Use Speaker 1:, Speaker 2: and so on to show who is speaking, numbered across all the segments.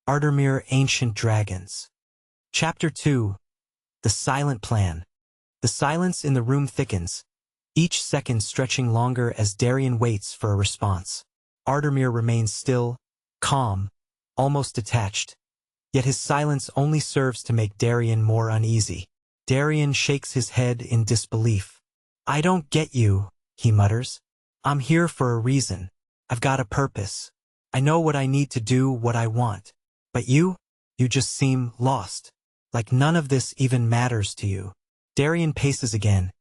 Speaker 1: Ardermir Ancient Dragons. Chapter 2. The Silent Plan. The silence in the room thickens, each second stretching longer as Darian waits for a response. Ardermir remains still, calm, almost detached. Yet his silence only serves to make Darian more uneasy. Darian shakes his head in disbelief. "I don't get you," he mutters. "I'm here for a reason. I've got a purpose. I know what I need to do, what I want. But you just seem lost. Like none of this even matters to you." Darian paces again,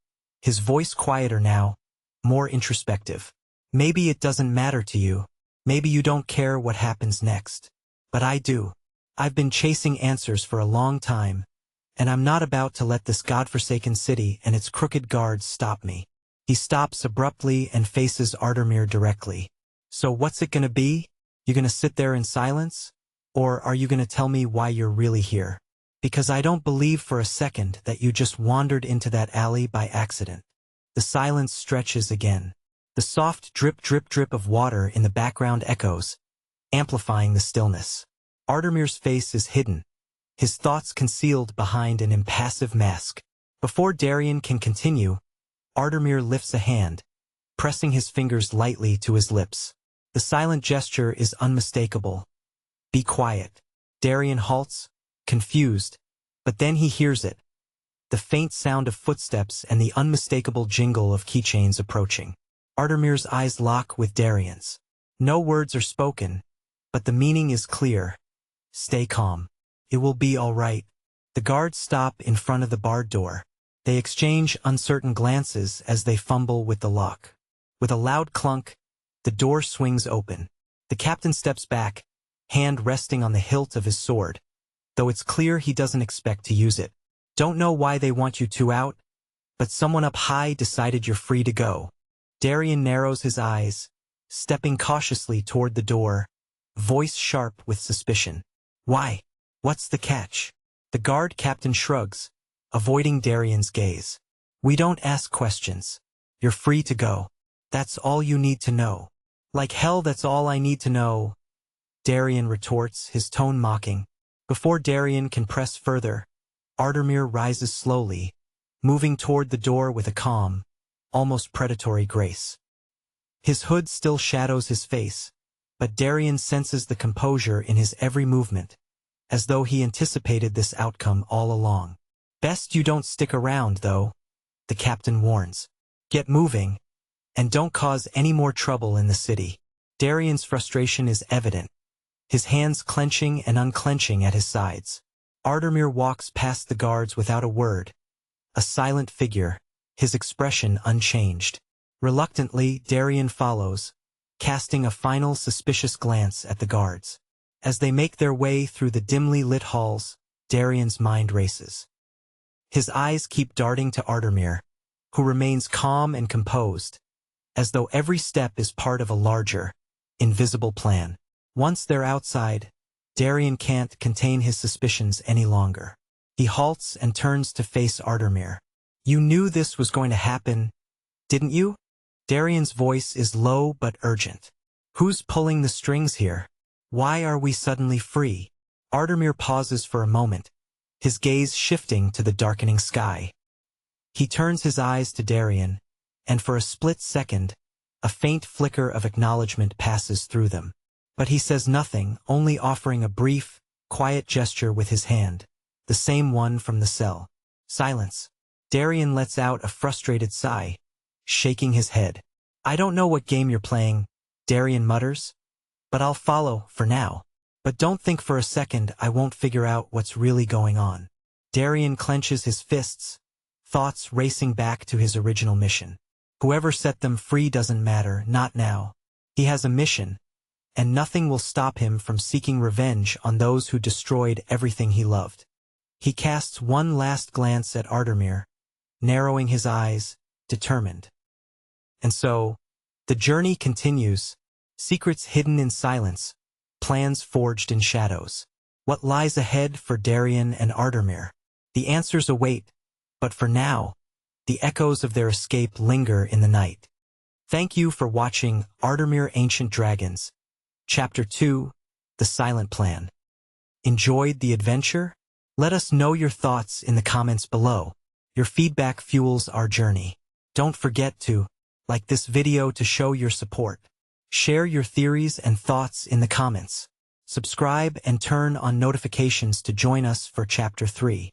Speaker 1: his voice quieter now, more introspective. "Maybe it doesn't matter to you. Maybe you don't care what happens next. But I do. I've been chasing answers for a long time, and I'm not about to let this godforsaken city and its crooked guards stop me." He stops abruptly and faces Ardermir directly. "So what's it gonna be? You gonna sit there in silence? Or are you gonna tell me why you're really here? Because I don't believe for a second that you just wandered into that alley by accident." The silence stretches again. The soft drip drip drip of water in the background echoes, amplifying the stillness. Ardermir's face is hidden, his thoughts concealed behind an impassive mask. Before Darian can continue, Ardermir lifts a hand, pressing his fingers lightly to his lips. The silent gesture is unmistakable. "Be quiet." Darian halts, confused, but then he hears it. The faint sound of footsteps and the unmistakable jingle of keychains approaching. Ardermir's eyes lock with Darian's. No words are spoken, but the meaning is clear. "Stay calm. It will be all right." The guards stop in front of the barred door. They exchange uncertain glances as they fumble with the lock. With a loud clunk, the door swings open. The captain steps back, hand resting on the hilt of his sword, though it's clear he doesn't expect to use it. "Don't know why they want you two out, but someone up high decided you're free to go." Darian narrows his eyes, stepping cautiously toward the door, voice sharp with suspicion. "Why? What's the catch?" The guard captain shrugs, avoiding Darian's gaze. "We don't ask questions. You're free to go. That's all you need to know." "Like hell, that's all I need to know," Darian retorts, his tone mocking. Before Darian can press further, Ardermir rises slowly, moving toward the door with a calm, almost predatory grace. His hood still shadows his face, but Darian senses the composure in his every movement, as though he anticipated this outcome all along. "Best you don't stick around, though," the captain warns. "Get moving, and don't cause any more trouble in the city." Darian's frustration is evident, his hands clenching and unclenching at his sides. Ardermir walks past the guards without a word, a silent figure, his expression unchanged. Reluctantly, Darian follows, casting a final suspicious glance at the guards. As they make their way through the dimly lit halls, Darian's mind races. His eyes keep darting to Ardermir, who remains calm and composed, as though every step is part of a larger, invisible plan. Once they're outside, Darian can't contain his suspicions any longer. He halts and turns to face Ardermir. "You knew this was going to happen, didn't you?" Darian's voice is low but urgent. "Who's pulling the strings here? Why are we suddenly free?" Ardermir pauses for a moment, his gaze shifting to the darkening sky. He turns his eyes to Darian, and for a split second, a faint flicker of acknowledgement passes through them. But he says nothing, only offering a brief, quiet gesture with his hand, the same one from the cell. Silence. Darian lets out a frustrated sigh, shaking his head. "I don't know what game you're playing," Darian mutters, "but I'll follow for now. But don't think for a second I won't figure out what's really going on." Darian clenches his fists, thoughts racing back to his original mission. Whoever set them free doesn't matter, not now. He has a mission, and nothing will stop him from seeking revenge on those who destroyed everything he loved. He casts one last glance at Ardermir, narrowing his eyes, determined. And so, the journey continues, secrets hidden in silence, plans forged in shadows. What lies ahead for Darian and Ardermir? The answers await, but for now, the echoes of their escape linger in the night. Thank you for watching Ardermir Ancient Dragons. Chapter 2, The Silent Plan. Enjoyed the adventure? Let us know your thoughts in the comments below. Your feedback fuels our journey. Don't forget to like this video to show your support. Share your theories and thoughts in the comments. Subscribe and turn on notifications to join us for Chapter 3.